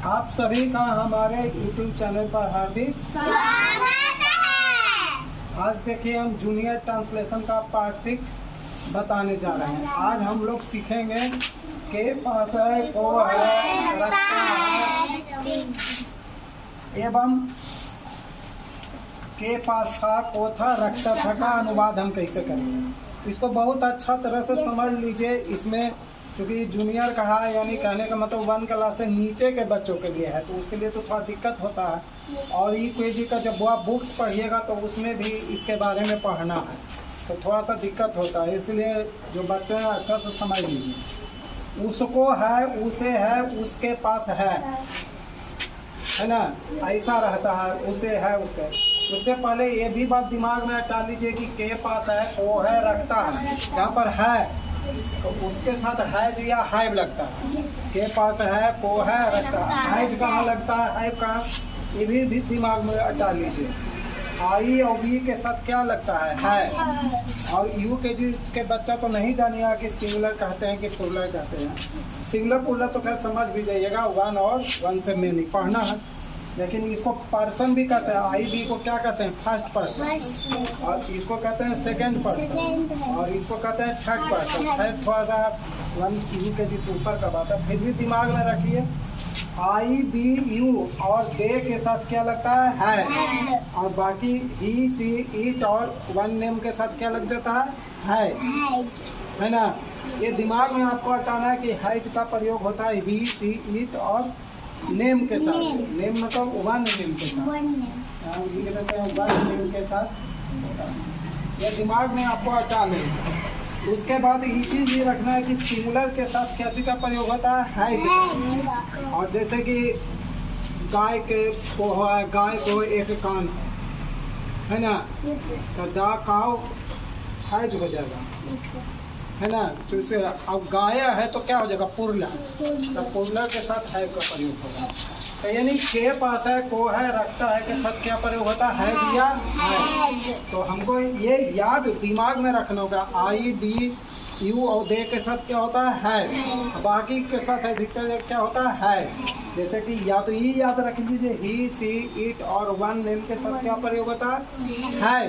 आप सभी का हमारे YouTube चैनल पर हार्दिक स्वागत है। आज देखिए हम जूनियर ट्रांसलेशन का पार्ट 6 बताने जा रहे हैं। आज हम लोग सीखेंगे के पास है, को है, रखता है एवं के पास था, को था, रखता था का अनुवाद हम कैसे करेंगे। इसको बहुत अच्छा तरह से समझ लीजिए। इसमें क्योंकि जूनियर कहा है, यानी कहने का मतलब 1 क्लास से नीचे के बच्चों के लिए है, तो उसके लिए तो थोड़ा दिक्कत होता है। और EKG का जब आप बुक्स पढ़िएगा तो उसमें भी इसके बारे में पढ़ना है, तो थोड़ा सा दिक्कत होता है। इसलिए जो बच्चे हैं अच्छा से समझ लीजिए। उसको है, उसे है, उसके पास है ना, ऐसा रहता है। उसे है, उसके। उससे पहले ये भी बात दिमाग में डाल लीजिए कि के पास है, को है, रखता है। यहाँ पर है तो उसके साथ हैज या हैव लगता है। के पास है, को है, रखता है। हैज कहाँ लगता है, हैव कहाँ, ये भी दिमाग में डाल लीजिए। आई और बी के साथ क्या लगता है। और UKG के बच्चा तो नहीं जानिएगा कि सिंगुलर कहते हैं कि प्लुरल कहते हैं। सिंगुलर प्लुरल तो खैर समझ भी जाइएगा, 1 और 1 से मेनी पढ़ना है। लेकिन इसको पर्सन भी कहते हैं। आई बी को क्या कहते हैं, फर्स्ट पर्सन। और इसको कहते हैं सेकंड पर्सन। और इसको कहते हैं थर्ड पर्सन। है थोड़ा सा 1 UKG से ऊपर का बात है, फिर भी दिमाग में रखिए। आई बी यू और दे के साथ क्या लगता है। और बाकी ही सी इट और 1 नेम के साथ क्या लग जाता है ना। ये दिमाग में आपको हटाना है कि हैज का प्रयोग होता है ही सी इट और नेम के साथ। नेम मतलब 1 नेम के साथ, 1 नेम के साथ। ये दिमाग में आपको हटा लें। उसके बाद ये चीज भी रखना है कि सिंगुलर के साथ क्या चीज का प्रयोग होता है और जैसे कि गाय को एक कान है ना, तो दा काउ हैज हो जाएगा, है ना। तो इसे अब गाय है तो क्या हो जाएगा, पुरला। तो पुरला के साथ है का प्रयोग होगा। तो यानी के पास है, को है, रखता है के साथ क्या प्रयोग होता है या है। तो हमको ये याद दिमाग में रखना होगा। आई बी यू और दे के साथ क्या होता है। बाकी के साथ अधिकतर क्या होता है। जैसे कि या तो ये याद रख लीजिए, ही सी इट और 1 नेम के साथ क्या प्रयोग होता है।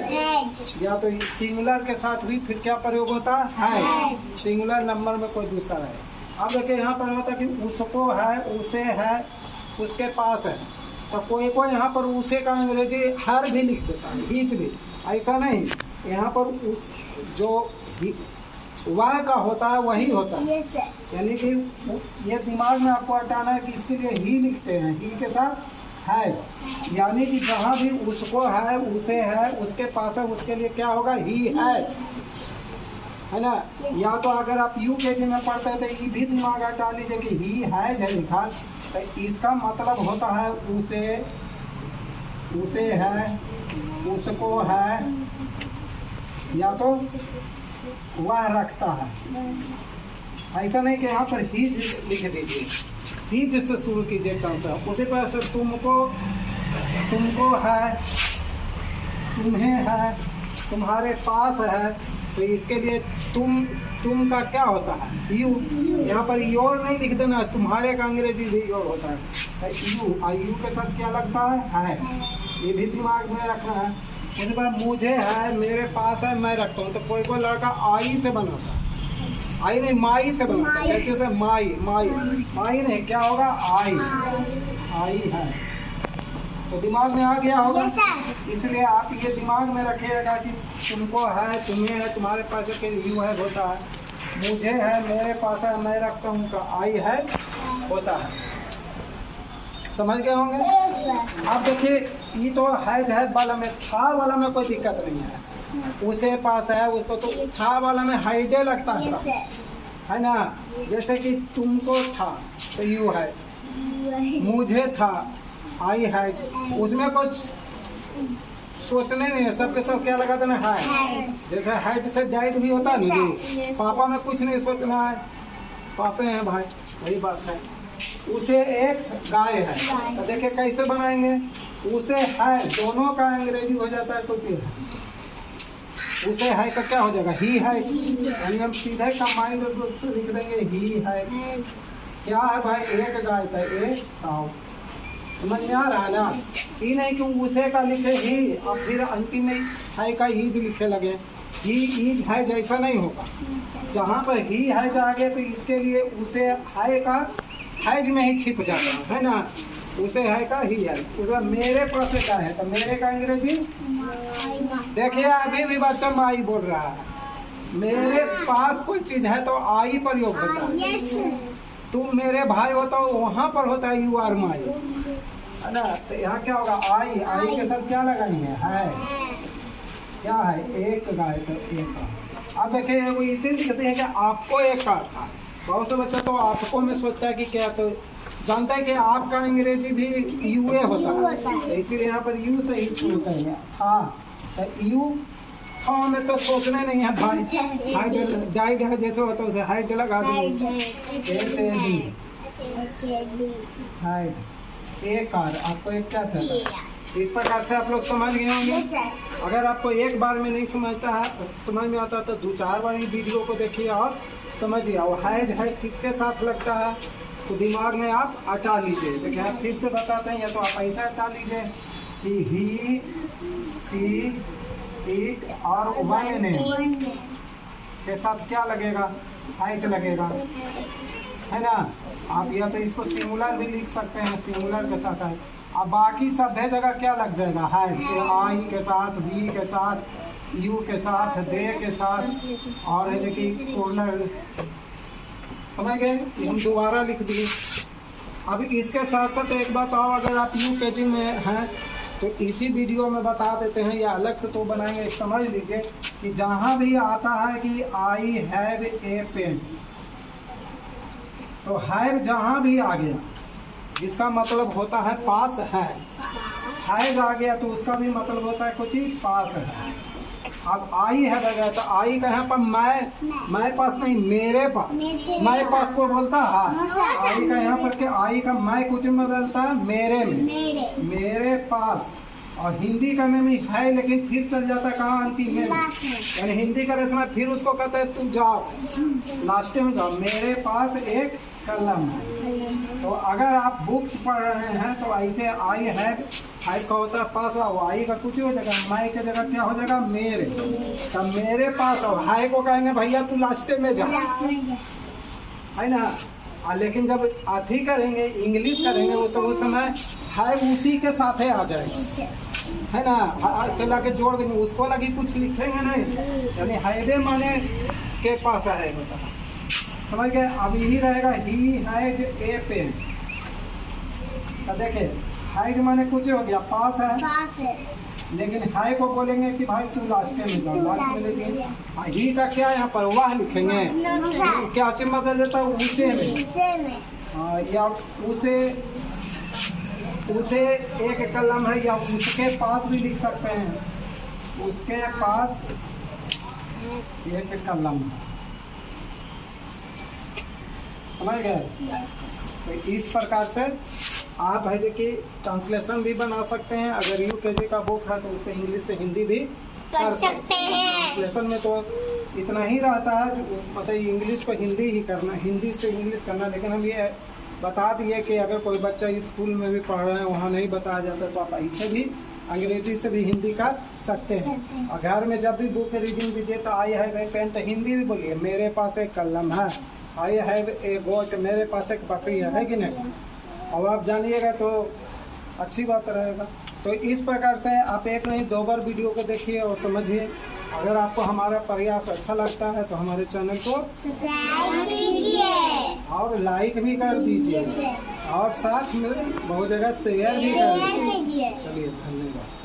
या तो सिंगुलर के साथ भी फिर क्या प्रयोग होता है, सिंगुलर नंबर में कोई दूसरा है। अब देखिए यहाँ पर होता है कि उसको है, उसे है, उसके पास है। तो कोई यहाँ पर उसे का अंग्रेजी हर भी लिख देता है, बीच भी। ऐसा नहीं, यहाँ पर उस जो वह का होता है वही होता है। यानी कि ये दिमाग में आपको हटाना है कि इसके लिए ही लिखते हैं, ही के साथ है। यानी कि जहाँ भी उसको है, उसे है, उसके पास है, उसके लिए क्या होगा, ही है ना। या तो अगर आप UKG में पढ़ते हैं तो ये भी दिमाग हटा लीजिए कि ही है लिखा, तो इसका मतलब होता है उसे है, उसको है, या तो वह रखता है। ऐसा नहीं कि यहाँ पर ही लिख दीजिए, ही जिससे शुरू कीजिए कंसेप्ट। उसी पर से तुमको है, तुम्हें है, तुम्हारे पास है। तो इसके लिए तुम का क्या होता है, यू। यहाँ पर योर नहीं लिख देना, तुम्हारे का अंग्रेजी भी योर होता है। यू के साथ क्या लगता है, ये भी दिमाग में रखना है। उसके बाद मुझे है, मेरे पास है, मैं रखता हूँ। तो कोई लड़का आई से बनाता है, आई नहीं माई से बनाता है। जैसे माई नहीं, क्या होगा, आई है। तो दिमाग में आ गया होगा। इसलिए आप ये दिमाग में रखिएगा कि तुमको है, तुम्हें है, तुम्हारे पास है, यू है होता है। मुझे है, मेरे पास है, मैं रखता हूँ का आई है होता है। समझ गए होंगे। अब देखिए ये तो है वाला में, था वाला में कोई दिक्कत नहीं है। उसे पास है, उसको तो था वाला में हाइडे लगता है ना। जैसे कि तुमको था तो यू है, मुझे था आई है, उसमें कुछ सोचने नहीं है, सबके सब क्या लगा देना है। जैसे हाइट से डाइट भी होता है ना, पापा में कुछ नहीं सोचना है, पापे हैं भाई, वही बात है। उसे एक गाय है, तो देखिए कैसे बनाएंगे। उसे है, दोनों का अंग्रेजी हो जाता है कुछ। उसे है का क्या हो जाएगा, ही है। हम सीधे कंबाइंड रूप से लिख देंगे ही है। क्या है भाई, एक गाय का एक काऊ। समझ में आ रहा है ना। ये नहीं कि उसे का लिखे ही और फिर अंतिम में है का ईज लिखे लगे। ही ईज है जैसा नहीं होगा। जहाँ पर ही है जागे तो इसके लिए उसे है का हैज में ही छिप जाता है ना। उसे है का ही है। उसे मेरे पास का है तो मेरे का अंग्रेजी देखिए, अभी भी बच्चा माई बोल रहा है। मेरे पास कोई चीज है तो आई प्रयोग होता है। तुम मेरे भाई हो तो वहाँ पर होता है यू आर माई, है ना। तो यहाँ क्या होगा, आई आई के साथ क्या लगाएंगे, है। क्या है, एक गाय तो एक। अब देखिए वो इसे कहते हैं कि आपको एक कार था। बहुत से बच्चा तो आपको में सोचता है कि क्या, तो जानता है कि आपका अंग्रेजी भी यूए होता है, तो इसीलिए यहाँ पर यू से ही शुरू करेंगे। था तो यू था में तो सोचना नहीं है भाई। हाइड डाइड है जैसे होता है उसे हाइड लगा दो। हाइड एक कार, आपको एक क्या था। इस प्रकार से आप लोग समझ गए होंगे। अगर आपको एक बार में नहीं समझ में आता तो 2-4 बार ही वीडियो को देखिए और समझिए। और हैज है किसके साथ लगता है तो दिमाग में आप हटा लीजिए। देखिए आप फिर से बताते हैं, या तो आप ऐसा हटा लीजिए कि ही सी इट और वन ने के साथ क्या लगेगा, हैज लगेगा, है ना। आप या तो इसको सिंगुलर भी लिख सकते हैं, सिंगुलर के साथ है। अब बाकी सब जगह क्या लग जाएगा, है। आई के साथ, वी के साथ, यू के साथ, दे के साथ, और है जो कि कॉर्नर। समझ गए, हम दोबारा लिख दिए। अब इसके साथ साथ एक बात और, अगर आप यूकेजी में हैं तो इसी वीडियो में बता देते हैं या अलग से तो बनाएंगे। समझ लीजिए कि जहाँ भी आता है कि आई हैव ए पेन, तो हैव जहाँ भी आ गया जिसका मतलब होता है पास है। हैज आ गया तो उसका भी मतलब होता है कुछ ही पास है। अब आई है गया तो आई का यहाँ पर मैं पास नहीं, मेरे पास। मैं पास को बोलता है, आई का यहाँ पर के आई का मैं कुछ में बदलता है मेरे में, मेरे पास। और हिंदी करने में है लेकिन फिर चल जाता है कहाँ, अंतिम में। यानी हिंदी करे समय फिर उसको कहते हैं तुम जाओ लास्ट में जाओ, मेरे पास एक कलम है। तो अगर आप बुक्स पढ़ रहे हैं तो ऐसे आई है का होता है पास, आई का कुछ हो जाएगा, मैं के जगह क्या हो जाएगा, मेरे। तो मेरे पास और हाई को कहेंगे भैया तू लास्ट में जा, है ना। लेकिन जब अथी करेंगे, इंग्लिश करेंगे तो उस समय हाई उसी के साथ आ जाएगा, है ना। के ला के जोड़ देंगे, उसको लगी कुछ लिखेंगे नहीं। यानी हाईवे माने के पास है, समझ गए। अब यही रहेगा ही हैज ए पेन। तो देखिए हैज माने कुछ हो गया, पास है, लेकिन हाई को बोलेंगे कि भाई तू लास्ट में जाओ, लास्ट में लेकिन ही का क्या यहाँ पर वाह लिखेंगे, क्या चीज बदल देता है उसे में। या उसे एक कलम है, या उसके पास भी लिख सकते हैं, उसके पास एक कलम है। समझ गए। तो इस प्रकार से आप है जो कि ट्रांसलेशन भी बना सकते हैं। अगर यूकेजी का बुक है तो उसको इंग्लिश से हिंदी भी कर सकते हैं। ट्रांसलेशन में तो इतना ही रहता है, जो मतलब इंग्लिश को हिंदी ही करना, हिंदी से इंग्लिश करना। लेकिन हम ये बता दिए कि अगर कोई बच्चा स्कूल में भी पढ़ रहे हैं वहाँ नहीं बताया जाता तो आप ऐसे भी अंग्रेजी से भी हिंदी कर सकते हैं। और घर में जब भी बुक रीडिंग दीजिए तो आई हैव ए पेन, तो हिंदी भी बोलिए मेरे पास एक कलम है, आई हैव ए गोट, मेरे पास एक बकरी है कि नहीं। और आप जानिएगा तो अच्छी बात रहेगा। तो इस प्रकार से आप एक नहीं 2 बार वीडियो को देखिए और समझिए। अगर आपको हमारा प्रयास अच्छा लगता है तो हमारे चैनल को सब्सक्राइब कीजिए और लाइक भी कर दीजिए, और साथ में बहुत जगह शेयर भी कर दीजिए। चलिए धन्यवाद।